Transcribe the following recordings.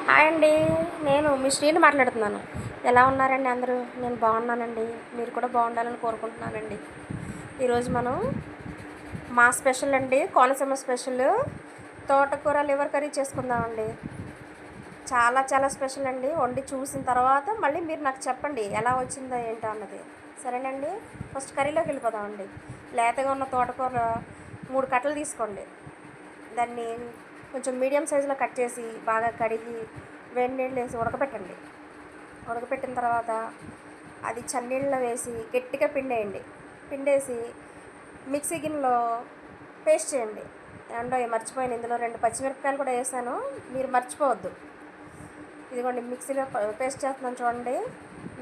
Hi అండి. నేను మీ శ్రీని మాట్లాడుతున్నాను. ఎలా ఉన్నారండి అందరూ? నేను బాగున్నానండి. మీరు కూడా బాగుండాలని కోరుకుంటున్నానండి. ఈరోజు మనం మా స్పెషల్ అండి, కోనసీమ స్పెషల్ తోటకూర లివర్ కర్రీ చేసుకుందామండి. చాలా చాలా స్పెషల్ అండి. వండి చూసిన తర్వాత మళ్ళీ మీరు నాకు చెప్పండి ఎలా వచ్చిందో ఏంటో అన్నది. సరేనండి. ఫస్ట్ కర్రీలోకి వెళ్ళిపోదామండి. లేతగా ఉన్న తోటకూర 3 కట్టలు తీసుకోండి. దాన్ని కొంచెం మీడియం సైజులో కట్ చేసి బాగా కడిగి వేడి నీళ్ళు వేసి ఉడకపెట్టండి. ఉడకపెట్టిన తర్వాత అది చన్నీళ్ళలో వేసి గట్టిగా పిండేయండి. పిండేసి మిక్సీ గిన్నెలో పేస్ట్ చేయండి. అండ్ మర్చిపోయాను, ఇందులో 2 పచ్చిమిరపకాయలు కూడా వేసాను, మీరు మర్చిపోవద్దు. ఇదిగోండి మిక్సీలో పేస్ట్ చేస్తున్నాను చూడండి.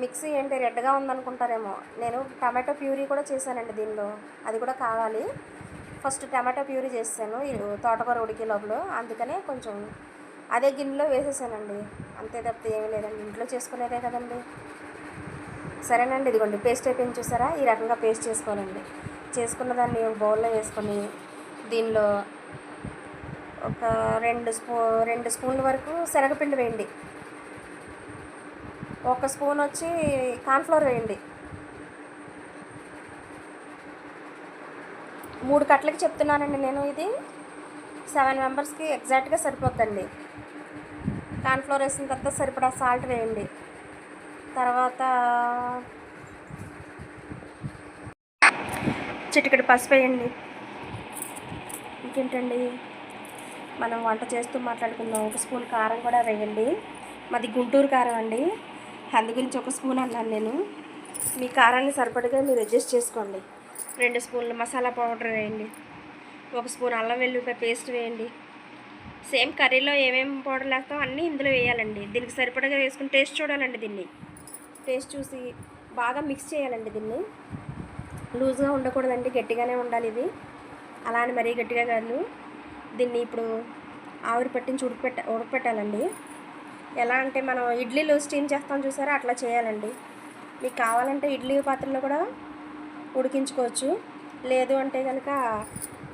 మిక్సీ ఏంటి రెడ్గా ఉందనుకుంటారేమో, నేను టమాటో ప్యూరీ కూడా చేశానండి దీనిలో, అది కూడా కావాలి. ఫస్ట్ టమాటో ప్యూరీ చేసాను తోటకూర ఉడికే లోపల, అందుకనే కొంచెం అదే గిన్నెలో వేసేసానండి. అంతే తప్పితే ఏమీ లేదండి, ఇంట్లో చేసుకునేదే కదండి. సరేనండి. ఇదిగోండి పేస్ట్ అయిపోయింది చూసారా, ఈ రకంగా పేస్ట్ చేసుకోవాలండి. చేసుకున్న దాన్ని బౌల్లో వేసుకొని దీనిలో ఒక 2 స్పూన్ల వరకు శనగపిండి వేయండి. 1 స్పూన్ వచ్చి కార్న్ఫ్లోర్ వేయండి. 3 కట్లకి చెప్తున్నానండి నేను, ఇది 7 మెంబర్స్కి ఎగ్జాక్ట్గా సరిపోద్దండి. కార్న్ఫ్లోర్ వేసిన తర్వాత సరిపడా సాల్ట్ వేయండి. తర్వాత చిటికెడు పసుపు వేయండి. ఇంకేంటండి, మనం వంట చేస్తూ మాట్లాడుకుందాం. 1 స్పూన్ కారం కూడా వేయండి. మాది గుంటూరు కారం అండి, అందు గురించి 1 స్పూన్ అన్నాను నేను. మీ కారాన్ని సరిపడగా మీరు అడ్జస్ట్ చేసుకోండి. 2 స్పూన్లు మసాలా పౌడర్ వేయండి. 1 స్పూన్ అల్లం వెల్లుల్లిపాయ పేస్ట్ వేయండి. సేమ్ కర్రీలో ఏమేమి పౌడర్లు వేస్తాం అన్నీ ఇందులో వేయాలండి. దీనికి సరిపడగా వేసుకుని టేస్ట్ చూడాలండి. దీన్ని టేస్ట్ చూసి బాగా మిక్స్ చేయాలండి. దీన్ని లూజ్గా ఉండకూడదండి, గట్టిగానే ఉండాలి ఇది. అలా అని మరీ గట్టిగా కాదు. దీన్ని ఇప్పుడు ఆవిరి పట్టించి ఉడకపెట్టాలండి. ఎలా అంటే మనం ఇడ్లీలు స్టీమ్ చేస్తాం చూసారా, అట్లా చేయాలండి. మీకు కావాలంటే ఇడ్లీ పాత్రలో కూడా ఉడికించుకోవచ్చు, లేదు అంటే కనుక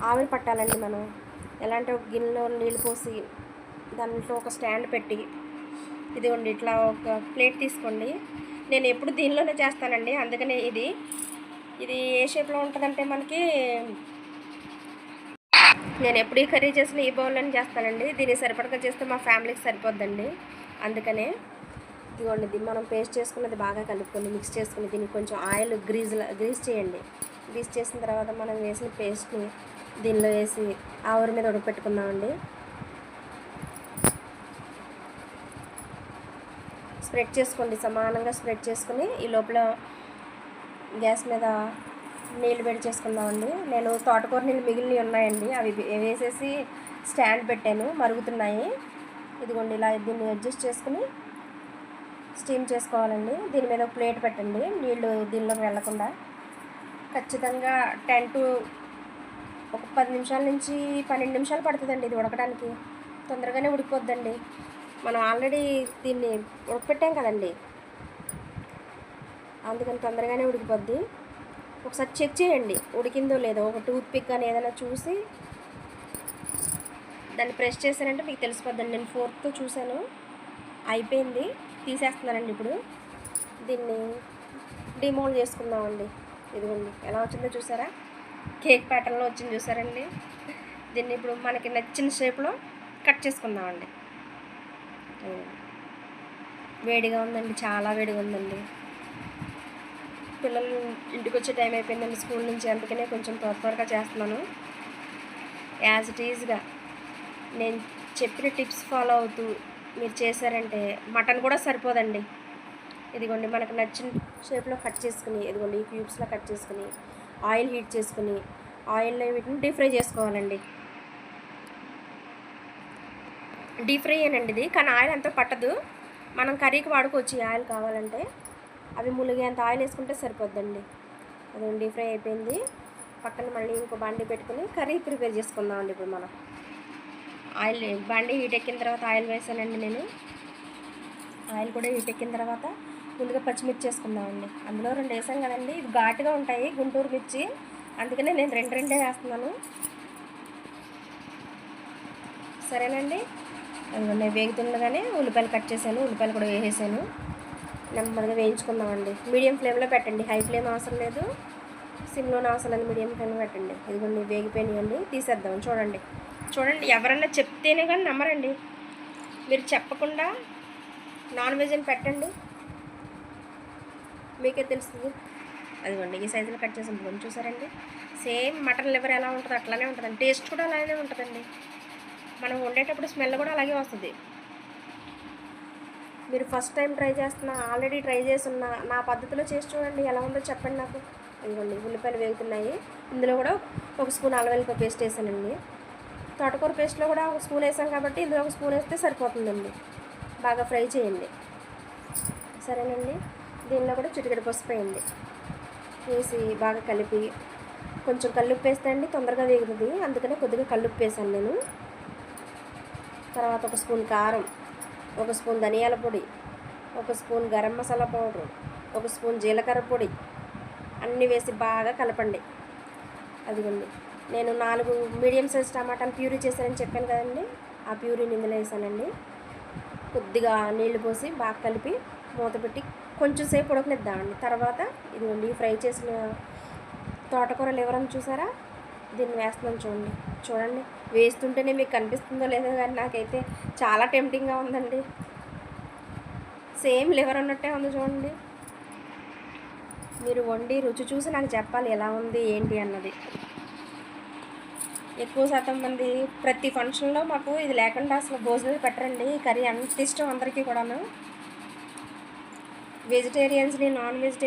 ఆవిరి పట్టాలండి. మనం ఎలా అంటే ఒక గిన్నెలో నీళ్ళు పోసి దాంట్లో ఒక స్టాండ్ పెట్టి, ఇదిగోండి ఇట్లా ఒక ప్లేట్ తీసుకోండి. నేను ఎప్పుడు దీనిలోనే చేస్తానండి, అందుకనే ఇది ఏ షేప్లో ఉంటుందంటే మనకి, నేను ఎప్పుడు ఈ కర్రీ చేసిన ఈ బౌల్లోనే చేస్తానండి. దీన్ని సరిపడగా చేస్తే మా ఫ్యామిలీకి సరిపోద్దండి, అందుకనే. ఇదిగోండి దీన్ని మనం పేస్ట్ చేసుకున్నది బాగా కలుపుకొని మిక్స్ చేసుకుని దీనికి కొంచెం ఆయిల్ గ్రీస్ చేయండి. గ్రీస్ చేసిన తర్వాత మనం వేసిన పేస్ట్ని దీనిలో వేసి ఆవిరి మీద ఉడకపెట్టుకుందామండి. స్ప్రెడ్ చేసుకోండి, సమానంగా స్ప్రెడ్ చేసుకుని ఈ లోపల గ్యాస్ మీద నీళ్ళు వేడి చేసుకుందామండి. నేను తోటకూర నీళ్ళు మిగిలినవి ఉన్నాయండి, అవి వేసేసి స్టాండ్ పెట్టాను, మరుగుతున్నాయి. ఇదిగోండి ఇలా దీన్ని అడ్జస్ట్ చేసుకుని స్టీమ్ చేసుకోవాలండి. దీని మీద ఒక ప్లేట్ పెట్టండి, నీళ్ళు దీనిలోకి వెళ్ళకుండా. ఖచ్చితంగా 10 నిమిషాల నుంచి 12 నిమిషాలు పడుతుందండి ఇది ఉడకడానికి. తొందరగానే ఉడికిపోద్దండి, మనం ఆల్రెడీ దీన్ని ఉడకపెట్టాం కదండి, అందుకని తొందరగానే ఉడికిపోద్ది. ఒకసారి చెక్ చేయండి ఉడికిందో లేదో, ఒక టూత్ పిక్ అని ఏదైనా చూసి దాన్ని ప్రెస్ చేశానంటే మీకు తెలిసిపోద్దండి. నేను ఫోర్క్తో చూశాను, అయిపోయింది, తీసేస్తున్నానండి. ఇప్పుడు దీన్ని డిమోల్డ్ చేసుకుందామండి. ఇదిగోండి ఎలా వచ్చిందో చూసారా, కేక్ ప్యాటర్న్లో వచ్చింది చూసారండి. దీన్ని ఇప్పుడు మనకి నచ్చిన షేప్లో కట్ చేసుకుందామండి. వేడిగా ఉందండి, చాలా వేడిగా ఉందండి. పిల్లలు ఇంటికి వచ్చే టైం అయిపోయిందండి స్కూల్ నుంచి, అందుకనే కొంచెం త్వరగా చేస్తున్నాను. యాజ్ ఇట్ ఈజ్గా నేను చెప్పిన టిప్స్ ఫాలో అవుతూ మీరు చేశారంటే మటన్ కూడా సరిపోదండి. ఇదిగోండి మనకు నచ్చిన షేప్లో కట్ చేసుకుని, ఇదిగోండి ఈ క్యూబ్స్లో కట్ చేసుకుని ఆయిల్ హీట్ చేసుకుని ఆయిల్లో వీటిని డీప్ ఫ్రై చేసుకోవాలండి. డీప్ ఫ్రై అనండి ఇది, కానీ ఆయిల్ అంతా పట్టదు, మనం కర్రీకి వాడుకోవచ్చు ఈ ఆయిల్ కావాలంటే. అవి ములిగేంత ఆయిల్ వేసుకుంటే సరిపోద్దండి. అది డీప్ ఫ్రై అయిపోయింది. పక్కన మళ్ళీ ఇంకో బాండీ పెట్టుకుని కర్రీ ప్రిపేర్ చేసుకుందామండి. ఇప్పుడు మనం ఆయిల్ బాండీ హీట్ ఎక్కిన తర్వాత ఆయిల్ వేసానండి నేను. ఆయిల్ కూడా హీట్ ఎక్కిన తర్వాత ముందుగా పచ్చిమిర్చి వేసుకుందామండి. అందులో 2 వేసాం కదండి, ఇది ఘాటుగా ఉంటాయి గుంటూరు మిర్చి, అందుకనే నేను 2 వేస్తున్నాను. సరేనండి. అందుకని వేగుతుండగానే ఉల్లిపాయలు కట్ చేశాను, ఉల్లిపాయలు కూడా వేసేసాను. నెమ్మదిగా వేయించుకుందామండి. మీడియం ఫ్లేమ్లో పెట్టండి, హై ఫ్లేమ్ అవసరం లేదు, సిమ్లోనే అవసరం లేదు, మీడియం ఫ్లేమ్లో పెట్టండి. ఇదిగోండి వేగిపోయినాయండి, తీసేద్దాం. చూడండి చూడండి, ఎవరన్నా చెప్తేనే కానీ నమ్మరండి. మీరు చెప్పకుండా నాన్ వెజ్ అని పెట్టండి, మీకే తెలుస్తుంది. అదిగోండి ఈ సైజులో కట్ చేసి ఉంటుంది, చూసారండి. సేమ్ మటన్ లివర్ ఎలా ఉంటుందో అట్లానే ఉంటుందండి, టేస్ట్ కూడా అలానే ఉంటుందండి. మనం వండేటప్పుడు స్మెల్ కూడా అలాగే వస్తుంది. మీరు ఫస్ట్ టైం ట్రై చేస్తున్నా, ఆల్రెడీ ట్రై చేస్తున్న నా పద్ధతిలో చేసి చూడండి, ఎలా ఉందో చెప్పండి నాకు. ఇదిగోండి ఉల్లిపాయలు వేగుతున్నాయి. ఇందులో కూడా ఒక స్పూన్ అల్లం వెల్లిపాయ పేస్ట్ వేసానండి. తోటకూర పేస్ట్లో కూడా ఒక స్పూన్ వేసాం కాబట్టి ఇందులో ఒక స్పూన్ వేస్తే సరిపోతుందండి. బాగా ఫ్రై చేయండి, సరేనండి. దీనిలో కూడా చిటికెడు పసుపు వేయండి, వేసి బాగా కలిపి కొంచెం కల్లుప్పు వేస్తే అండి తొందరగా వేగుతుంది, అందుకనే కొద్దిగా కల్లుప్పు వేసాను నేను. తర్వాత ఒక స్పూన్ కారం, ఒక స్పూన్ ధనియాల పొడి, ఒక స్పూన్ గరం మసాలా పౌడరు, ఒక స్పూన్ జీలకర్ర పొడి అన్నీ వేసి బాగా కలపండి. అదిగోండి నేను 4 మీడియం సైజ్ టమాటాలు ప్యూరీ చేశానని చెప్పాను కదండి, ఆ ప్యూరీని ఇందులో వేసానండి. కొద్దిగా నీళ్లు పోసి బాగా కలిపి మూత పెట్టి కొంచెం సేపు ఉడకనిద్దామండి. తర్వాత ఇదిగోండి ఫ్రై చేసిన తోటకూర లివర్ అని చూసారా, దీన్ని వేస్తున్నాను. చూడండి చూడండి, వేస్తుంటేనే మీకు కనిపిస్తుందో లేదో కానీ నాకైతే చాలా టెంప్టింగ్గా ఉందండి. సేమ్ లివర్ ఉన్నట్టే ఉంది చూడండి. మీరు వండి రుచి చూసి నాకు చెప్పాలి ఎలా ఉంది ఏంటి అన్నది. ఎక్కువ శాతం మంది ప్రతి ఫంక్షన్లో మాకు ఇది లేకుండా అసలు భోజనాలు పెట్టరండి. ఈ కర్రీ అంత ఇష్టం అందరికీ కూడాను. వెజిటేరియన్స్ని, నాన్ వెజిటేరియన్